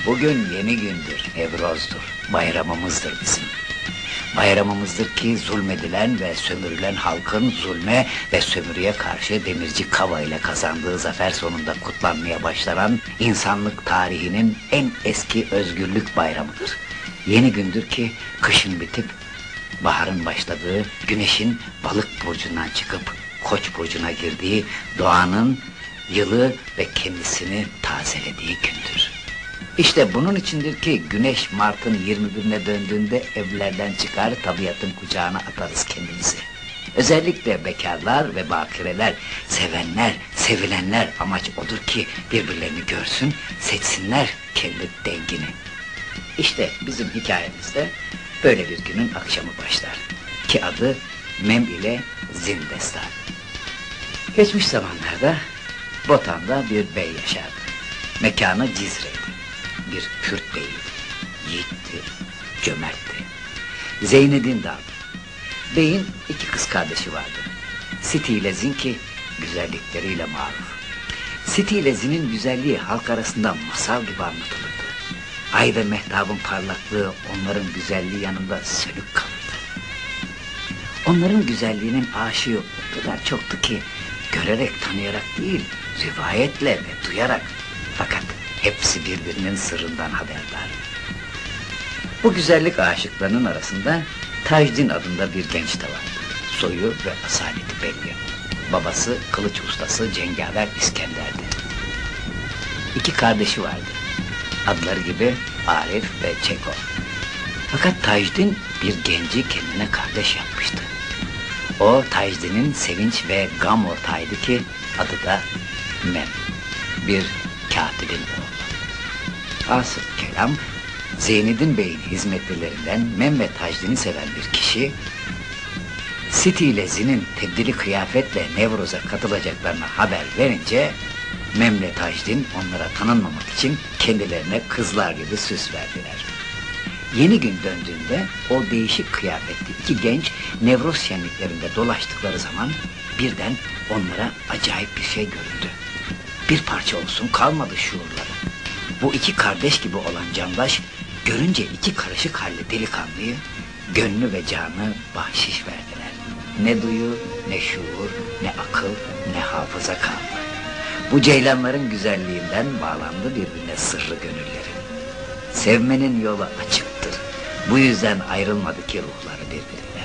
Bugün yeni gündür, Nevroz'dur, bayramımızdır bizim. Bayramımızdır ki zulmedilen ve sömürülen halkın zulme ve sömürüye karşı Demirci Kava ile kazandığı zafer sonunda kutlanmaya başlanan insanlık tarihinin en eski özgürlük bayramıdır. Yeni gündür ki kışın bitip baharın başladığı, güneşin balık burcundan çıkıp Koç burcuna girdiği, doğanın yılı ve kendisini tazelediği gündür. İşte bunun içindir ki güneş Mart'ın 21'ine döndüğünde evlerden çıkar, tabiatın kucağına atarız kendimizi. Özellikle bekarlar ve bakireler, sevenler, sevilenler amaç odur ki birbirlerini görsün, seçsinler kendi dengini. İşte bizim hikayemizde böyle bir günün akşamı başlar. Ki adı Mem ile Zin destan. Geçmiş zamanlarda Botan'da bir bey yaşardı. Mekanı Cizre'ydi. Bir Kürt beyiydi. Yiğitti, cömertti. Zeyned'in de adı. Beyin iki kız kardeşi vardı. Siti ile Zin ki güzellikleriyle maruf. Siti ile Zin'in güzelliği halk arasında masal gibi anlatılırdı. Ay ve mehtabın parlaklığı onların güzelliği yanında sönük kalırdı. Onların güzelliğinin aşığı o kadar çoktu ki görerek tanıyarak değil, rivayetle ve duyarak, fakat hepsi birbirinin sırrından haberdar. Bu güzellik aşıklarının arasında Tajdin adında bir genç de vardı. Soyu ve asaleti belli. Babası kılıç ustası cengaver İskender'di. İki kardeşi vardı. Adları gibi Arif ve Çeko. Fakat Tajdin bir genci kendine kardeş yapmıştı. O Tajdin'in sevinç ve gam ortağıydı ki adı da Mem. Bir katibin oğlu. Asıl kelam, Zeyned'in Bey'in hizmetlilerinden Mem ve Tajdin'i seven bir kişi, Siti ile Zin'in tebdili kıyafetle Nevroz'a katılacaklarına haber verince, Mem ile Tajdin onlara tanınmamak için kendilerine kızlar gibi süs verdiler. Yeni gün döndüğünde o değişik kıyafetli iki genç Nevroz şenliklerinde dolaştıkları zaman birden onlara acayip bir şey göründü. Bir parça olsun kalmadı şuurları. Bu iki kardeş gibi olan candaş görünce iki karışık halli delikanlıyı gönlü ve canı bahşiş verdiler. Ne duyu, ne şuur, ne akıl, ne hafıza kaldı. Bu ceylanların güzelliğinden bağlandı birbirine sırrı gönülleri. Sevmenin yolu açıktır. Bu yüzden ayrılmadı ki ruhları birbirine.